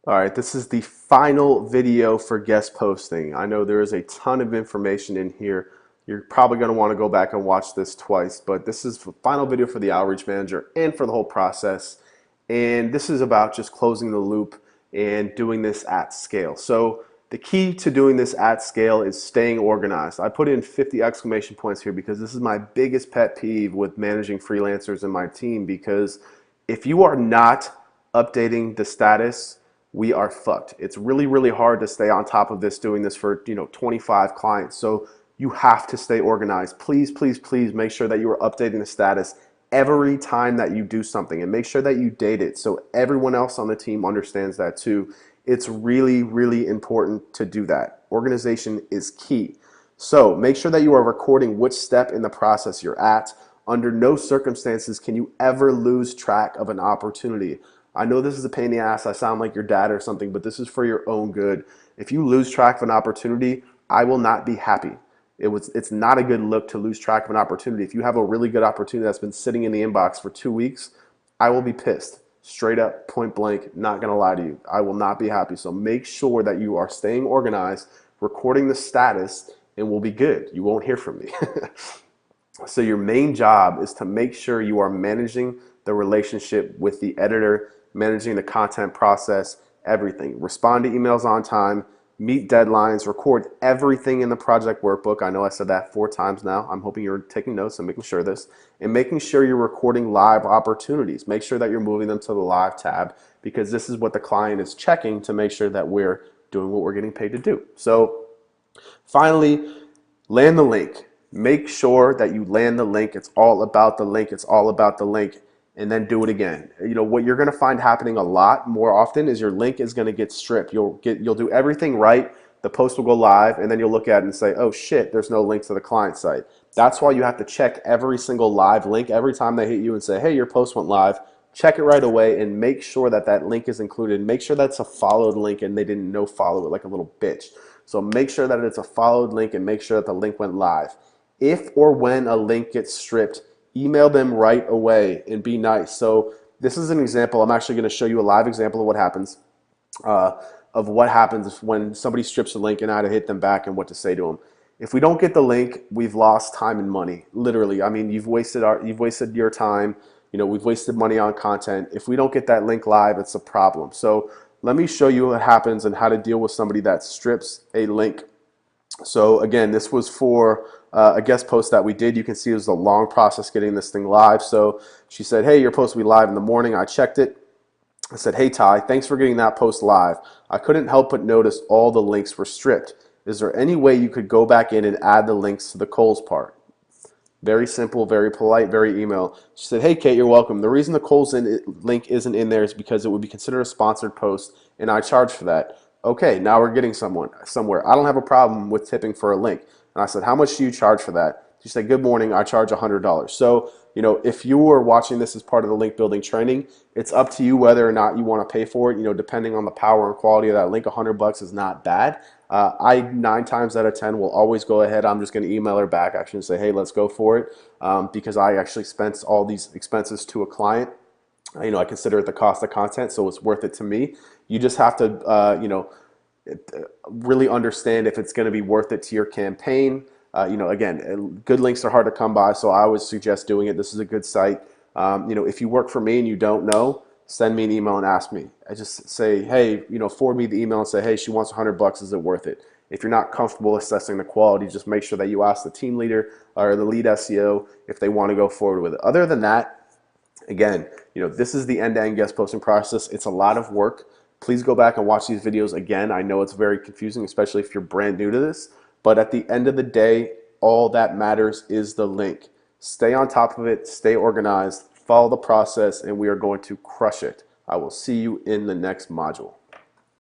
All right, this is the final video for guest posting. I know there is a ton of information in here. You're probably going to want to go back and watch this twice, but this is the final video for the outreach manager and for the whole process. And this is about just closing the loop and doing this at scale. So the key to doing this at scale is staying organized. I put in 50 exclamation points here because this is my biggest pet peeve with managing freelancers in my team, because if you are not updating the status, we are fucked. It's really, really hard to stay on top of this doing this for 25 clients. So you have to stay organized. Please, please, please make sure that you are updating the status every time that you do something, and make sure that you date it so everyone else on the team understands that too. It's really, really important to do that. Organization is key. So make sure that you are recording which step in the process you're at. Under no circumstances can you ever lose track of an opportunity. I know this is a pain in the ass. I sound like your dad or something, but this is for your own good. If you lose track of an opportunity, I will not be happy. It's not a good look to lose track of an opportunity. If you have a really good opportunity that's been sitting in the inbox for 2 weeks, I will be pissed. Straight up, point blank, not gonna lie to you. I will not be happy. So make sure that you are staying organized, recording the status, and we'll be good. You won't hear from me. So your main job is to make sure you are managing the relationship with the editor, managing the content process, everything. Respond to emails on time, meet deadlines, record everything in the project workbook. I know I said that 4 times now. I'm hoping you're taking notes and making sure of this. And making sure you're recording live opportunities. Make sure that you're moving them to the live tab, because this is what the client is checking to make sure that we're doing what we're getting paid to do. So finally, land the link. Make sure that you land the link. It's all about the link. It's all about the link. And then do it again. What you're going to find happening a lot more often is your link is going to get stripped. You'll do everything right. The post will go live, and then you'll look at it and say, oh shit, there's no link to the client site. That's why you have to check every single live link. Every time they hit you and say, hey, your post went live, check it right away and make sure that that link is included. Make sure that's a followed link and they didn't no follow it like a little bitch. So make sure that it's a followed link and make sure that the link went live. If or when a link gets stripped, email them right away and be nice. So this is an example. I'm actually going to show you a live example of what happens. When somebody strips a link and how to hit them back and what to say to them. If we don't get the link, we've lost time and money. Literally, I mean, you've wasted your time. We've wasted money on content. If we don't get that link live, it's a problem. So let me show you what happens and how to deal with somebody that strips a link. So again, this was for a guest post that we did. You can see it was a long process getting this thing live. So she said, hey, your post will be live in the morning. I checked it. I said, hey, Ty, thanks for getting that post live. I couldn't help but notice all the links were stripped. Is there any way you could go back in and add the links to the Kohl's part? Very simple, very polite, very email. She said, hey, Kate, you're welcome. The reason the Kohl's link isn't in there is because it would be considered a sponsored post, and I charge for that. Okay, now we're getting somewhere. I don't have a problem with tipping for a link. And I said, how much do you charge for that? She said, good morning, I charge $100. So, if you are watching this as part of the link building training, it's up to you whether or not you want to pay for it. Depending on the power and quality of that link, $100 is not bad. I 9 times out of 10 will always go ahead. I'm just going to email her back actually and say, hey, let's go for it, because I actually spent all these expenses to a client. I consider it the cost of content, so it's worth it to me. You just have to, really understand if it's going to be worth it to your campaign. Again, good links are hard to come by, so I would suggest doing it. This is a good site. If you work for me and you don't know, send me an email and ask me. I just say, hey, forward me the email and say, hey, she wants $100. Is it worth it? If you're not comfortable assessing the quality, just make sure that you ask the team leader or the lead SEO if they want to go forward with it. Other than that, again, this is the end-to-end guest posting process. It's a lot of work. Please go back and watch these videos again. I know it's very confusing, especially if you're brand new to this. But at the end of the day, all that matters is the link. Stay on top of it. Stay organized. Follow the process, and we are going to crush it. I will see you in the next module.